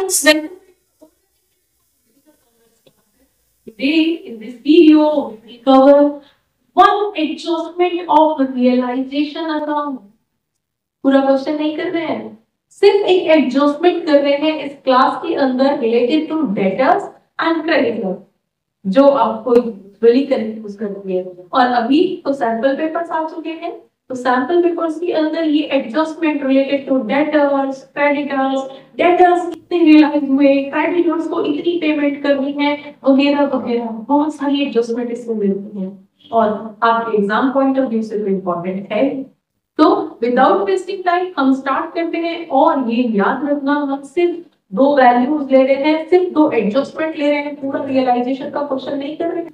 friends, welcome today in this video. We cover one adjustment of realization account. पूरा question नहीं कर रहे हैं, सिर्फ एक एडजस्टमेंट कर रहे हैं इस क्लास के अंदर related to debtors and creditors, जो आपको यूजुअली कंफ्यूज करती है। और अभी तो सैंपल पेपर्स आ चुके हैं, तो सैंपल पेपर्स के अंदर ये adjustment related to debtors, creditors, debtors कितने रियलाइज हुए, क्रेडिटर्स को इतनी पेमेंट करनी है, वगैरह वगैरह बहुत सारी एडजस्टमेंट इसमें मिलती हैं और आपके एग्जाम पॉइंट ऑफ व्यू से भी इम्पोर्टेंट है। तो विदाउट वेस्टिंग टाइम हम स्टार्ट करते हैं। और ये याद रखना, हम सिर्फ दो वैल्यूज ले रहे हैं, सिर्फ दो एडजस्टमेंट ले रहे हैं, पूरा रियलाइजेशन का क्वेश्चन नहीं कर रहे हैं,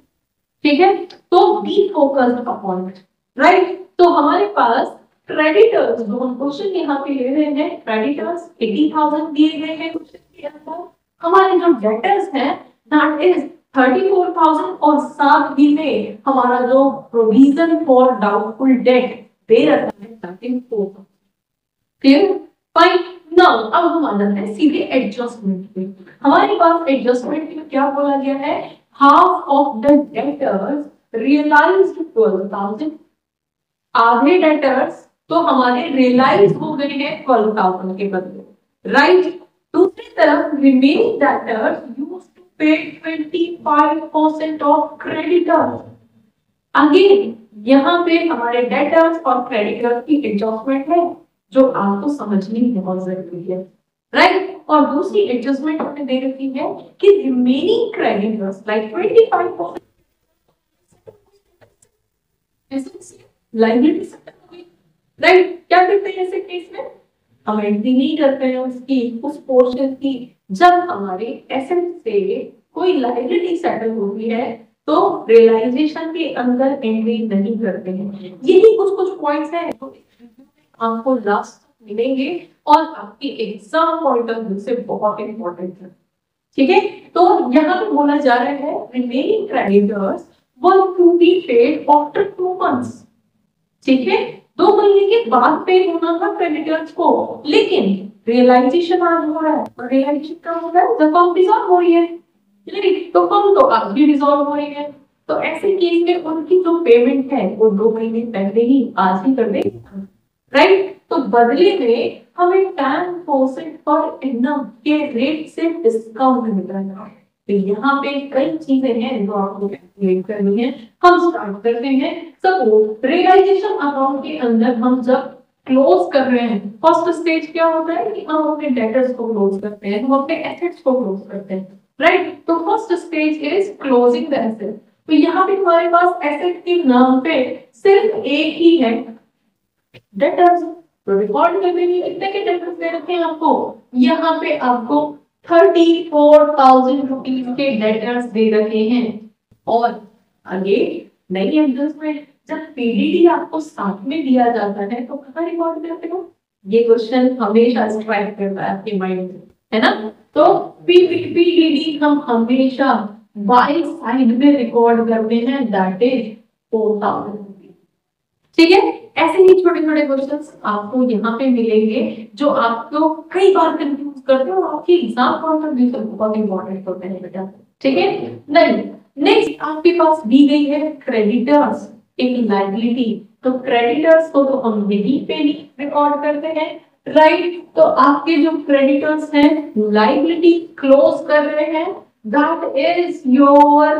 ठीक है। तो be focused upon it, right. तो हमारे पास क्रेडिटर्स जो हम क्वेश्चन यहाँ पे ले रहे हैं, क्रेडिटर्स 80,000 दिए गए हैं क्वेश्चन के अंदर। हमारे जो डेटर्स हैं दैट इज 34,000 और साथ ही में हमारा जो प्रोविजन फॉर डाउटफुल डेट दे रखा है that is 4,000। Clear? Fine. Now अब हम आ जाते हैं सीधे एडजस्टमेंट पे। हमारे पास एडजस्टमेंट में क्या बोला गया है, half of the debtors realised 12,000। आधे डेटर्स तो हमारे रियलाइज हो गए हैं 12,000 के बदले, राइट। दूसरी तरफ रिमेनिंग डेटर्स यूज्ड टू पे 25% ऑफ क्रेडिटर्स। अगेन यहाँ पे हमारे डेटर्स और क्रेडिटर्स की एडजस्टमेंट है जो आपको समझनी बहुत जरूरी है, राइट। और दूसरी एडजस्टमेंट हमने दे रखी है कि remaining creditors like 25% liability settle हो गई, राइट। क्या करते हैं ऐसे केस में, हम एंट्री नहीं करते हैं उसकी उस पोर्शन की जब हमारे एसेट से कोई लायबिलिटी सेटल होती है, तो रियलाइजेशन के अंदर एंट्री नहीं करते हैं। यही कुछ कुछ पॉइंट्स हैं जो आपको लास्ट मिलेंगे और आपके एग्जाम पॉइंट ऑफ व्यू से बहुत इंपॉर्टेंट है, ठीक है। तो यहाँ पे बोला जा रहा है remaining creditors were to be paid after 2 months, ठीक है। 2 महीने के बाद पे होना था क्रेडिटर्स को, लेकिन रियलाइजेशन आज हो रहा है और रियलाइजेशन कब हो रहा है, जब फर्म डिसॉल्व हो रही है, तो फर्म तो आज भी डिसॉल्व हो रही है। तो ऐसे केस में उनकी जो पेमेंट है वो 2 महीने पहले ही आज ही कर देंगे, राइट। तो बदले में हमें 10% पर एनम के रेट से डिस्काउंट मिल रहा है। तो यहाँ पे कई चीजें हैं जो आपको कैलकुलेट करनी है। हम स्टार्ट करते हैं। सपोज रियलाइजेशन अकाउंट के अंदर हम जब क्लोज कर रहे हैं, फर्स्ट स्टेज क्या होता है कि हम अपने डेटर्स को क्लोज करते हैं, हम अपने एसेट्स को क्लोज करते हैं, राइट। तो first stage is closing the asset. तो यहाँ पे हमारे पास एसेट के नाम पे सिर्फ एक ही है डेटर्स। तो रिकॉर्ड करने में कितने के डेटर्स दे रखे हैं आपको, यहाँ पे आपको 34,000 रुपीज के डेटर्स दे रखे हैं। और आगे नई एडजस्टमेंट, जब पीडीडी आपको साथ में दिया जाता है तो कहाँ रिकॉर्ड करते हो, ये क्वेश्चन हमेशा स्ट्राइक करता है आपके माइंड में, है ना। तो पीडीडी हम हमेशा बाई साइड में रिकॉर्ड करते हैं, दैट इज 4,000, ठीक है। ऐसे ही छोटे छोटे क्वेश्चंस आपको यहाँ पे मिलेंगे जो आपको कई बार कंफ्यूज करते हैं और आपके एग्जाम पॉइंट ऑफ व्यू से बहुत इंपॉर्टेंट होते हैं बेटा, ठीक है। नहीं, नेक्स्ट आपके पास दी गई है क्रेडिटर्स एक लायबिलिटी। तो क्रेडिटर्स को तो हम यहीं पे ही रिकॉर्ड करते हैं, राइट। तो आपके जो क्रेडिटर्स हैं लायबिलिटी क्लोज कर रहे हैं, दैट इज योर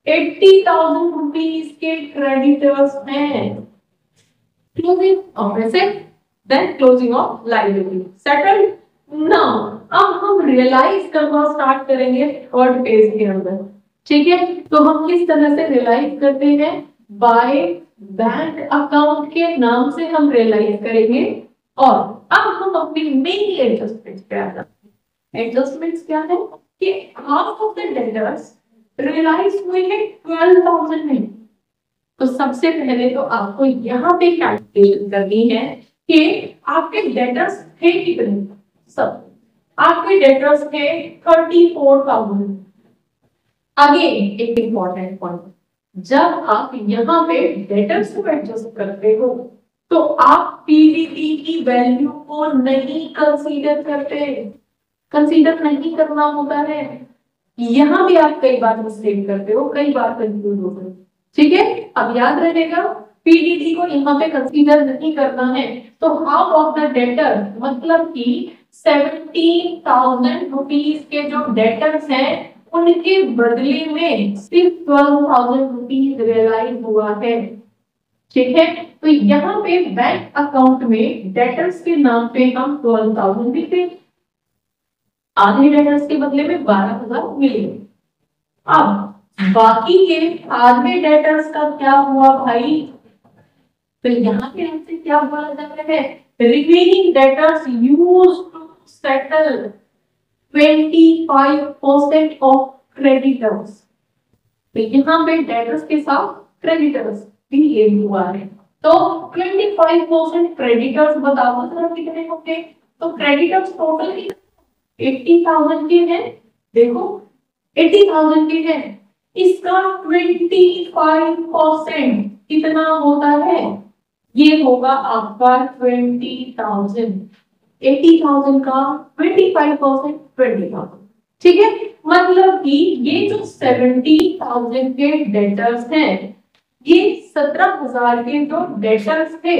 80,000 रुपीज के क्रेडिटर्स हैं। Closing of asset, then closing of liability. Settled? Now, अब हम रियलाइज करना स्टार्ट करेंगे थर्ड पेज के अंदर, ठीक है। तो हम किस तरह से रियलाइज करते हैं, बाय बैंक अकाउंट के नाम से हम रियलाइज करेंगे। और अब हम अपनी मेन एडजस्टमेंट्स पे आ जाते हैं। एडजस्टमेंट्स क्या है कि half of the debtors realise हुए हैं 12,000 में। तो सबसे पहले तो आपको यहाँ पे कैलकुलेशन करनी है कि आपके डेटर्स थे कितने, सब आपके डेटर्स थे 34,000। आगे एक इंपॉर्टेंट पॉइंट, जब आप यहाँ पे डेटर्स को एडजस्ट करते हो तो आप पीडीपी की वैल्यू को नहीं कंसीडर करते, कंसीडर नहीं करना होता है। यहाँ भी आप कई बार मिस्टेक करते हो, कई बार कंफ्यूज होते हो। ठीक है, अब याद रहेगा पीडीडी को यहाँ पे कंसीडर नहीं करना है। तो हाफ ऑफ द डेटर मतलब कि 17,000 रुपीज के जो डेटर्स हैं उनके बदले में सिर्फ 12,000 रुपीज रियलाइज हुआ है। ठीक है, तो यहाँ पे बैंक अकाउंट में डेटर्स के नाम पे हम 12,000 लिखते हैं, आधे डेटर्स के बदले में 12,000 मिले। अब बाकी के आधे डेटर्स का क्या हुआ भाई, तो यहाँ पे हमसे क्या बोला जा रहा है, remaining debtors used to settle 25% of creditors. तो यहाँ पे डेटर्स के साथ क्रेडिटर्स भी ये हुआ है। तो 25% क्रेडिटर्स बताओ जरा कितने होंगे। तो क्रेडिटर्स टोटल 80,000 के हैं, देखो 80,000 के हैं, इसका 25% कितना होता है, ये होगा आपका 20,000। 80,000 का 25% 20,000। ठीक है, मतलब कि ये जो 70,000 के डेटर्स हैं, ये 17,000 के जो डेटर्स थे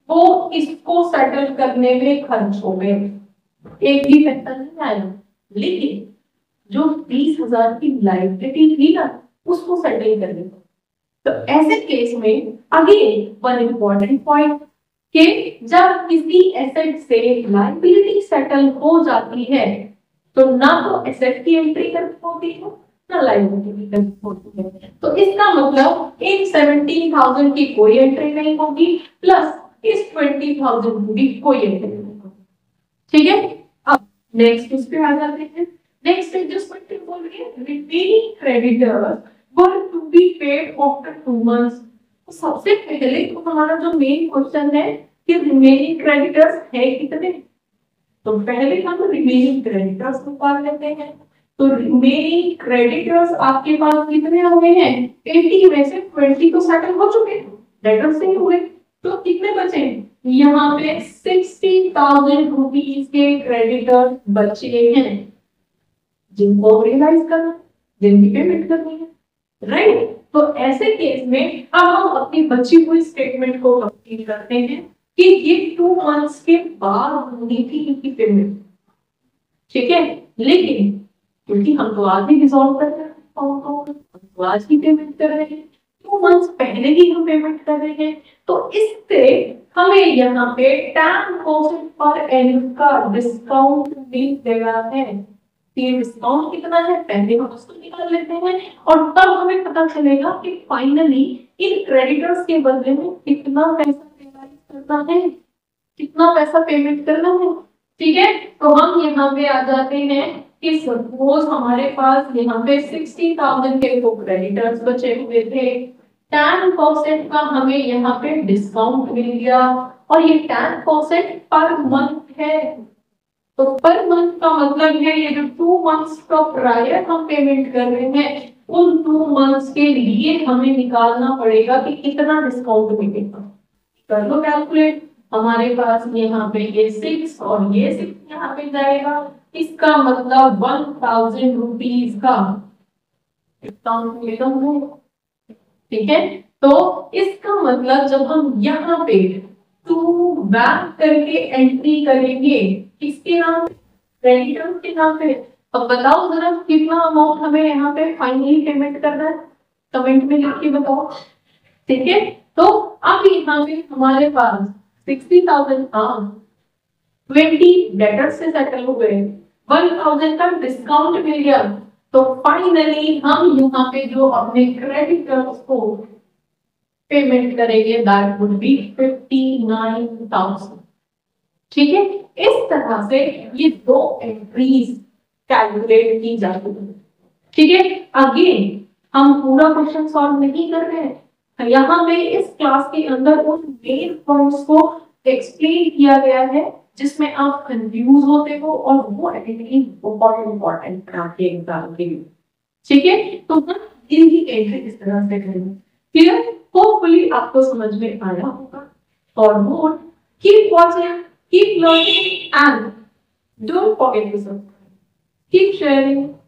वो इसको सेटल करने में खर्च हो गए, एक भी पैसा नहीं आया। लेकिन जो 30,000 की लायबिलिटी थी ना उसको सेटल करने को, तो ऐसे केस में अगेन वन इम्पोर्टेंट पॉइंट कि जब किसी एसेट से लायबिलिटी सेटल हो जाती है तो ना तो एसेट की एंट्री करनी होती है ना लायबिलिटी की करनी होती है। तो इसका मतलब इन 17,000 की कोई एंट्री नहीं होगी, प्लस इस 20,000 की भी कोई एंट्री नहीं होगी। ठीक है, अब नेक्स्ट उस पे आ जाते हैं। नेक्स्ट एडजस्टमेंट बोल रही है remaining creditors were to be paid after 2 months. तो सबसे पहले तो हमारा जो मेन क्वेश्चन है कि रिमेनिंग क्रेडिटर्स है कितने, तो पहले हम रिमेनिंग क्रेडिटर्स निकाल लेते हैं। तो रिमेनिंग क्रेडिटर्स आपके पास कितने हो गए हैं, 80 में से 20 तो सेटल हो चुके हैं, डेटर्स से ही हुए, तो कितने बचे, यहाँ पे 60,000 रुपीज के क्रेडिटर बचे हैं जिनको रियलाइज करना, जिनकी पेमेंट करनी है, राइट। तो ऐसे केस में अब हम अपनी बची हुई स्टेटमेंट को कंप्लीट करते हैं कि ये 2 मंथ्स के बाद होनी थी इनकी पेमेंट। ठीक है, लेकिन क्योंकि हम तो आज ही डिसॉल्व कर रहे हैं तो आज ही पेमेंट कर रहे हैं, 2 मंथ्स पहले ही हम पेमेंट कर रहे हैं, तो इससे हमें यहाँ पे 10% पर एनम का डिस्काउंट मिल गया है। ये डिस्काउंट कितना है पहले हम उसको निकाल लेते हैं और तब हमें पता चलेगा कि फाइनली इन क्रेडिटर्स के बदले में कितना पैसा रियलाइज करना है, कितना पैसा पेमेंट करना है। ठीक है, तो हम यहाँ पे आ जाते हैं कि सपोज हमारे पास यहाँ पे 60,000 के तो क्रेडिटर्स बचे हुए थे, 10% का हमें यहाँ पे डिस्काउंट मिल गया और ये 10% पर मंथ है। तो पर मंथ का मतलब है ये जो 2 मंथ्स का प्रायर हम पेमेंट कर रहे हैं उन 2 मंथ्स के लिए हमें निकालना पड़ेगा कि कितना डिस्काउंट मिलेगा। कर लो कैलकुलेट, हमारे पास यहाँ पे ये 6 और ये 6 यहाँ पे जाएगा, इसका मतलब 1,000 रुपीज का डिस्काउंट मिलेगा हमें। ठीक है, तो इसका मतलब जब हम यहाँ पे टू बैंक करके एंट्री करेंगे किसके नाम पे, क्रेडिटर्स के नाम पे। अब बताओ जरा कितना अमाउंट हमें यहाँ पे फाइनली पेमेंट करना है, कमेंट में लिख के बताओ। ठीक है, तो अब यहाँ पे हमारे पास 60,000 20 डेटर्स से सेटल हो गए, 1,000 का डिस्काउंट मिल गया, तो फाइनली हम यहाँ पे जो अपने क्रेडिटर्स को पेमेंट करेंगे दैट वुड बी 59,000। ठीक है, इस तरह से ये 2 एंट्रीज कैलकुलेट की जाती है। ठीक है, अगेन हम पूरा क्वेश्चन सॉल्व नहीं कर रहे हैं, यहाँ पे इस क्लास के अंदर उन मेन पॉइंट्स को एक्सप्लेन किया गया है जिसमें आप कंफ्यूज होते हो और वो एक्टिविटी बहुत इंपॉर्टेंट है आपके एग्जाम के लिए। ठीक है, तो हम इनकी एंट्री इस तरह से करेंगे। क्लियर, होपफुली आपको समझ में आया होगा। और more keep watching, keep learning and don't forget to subscribe. Keep sharing.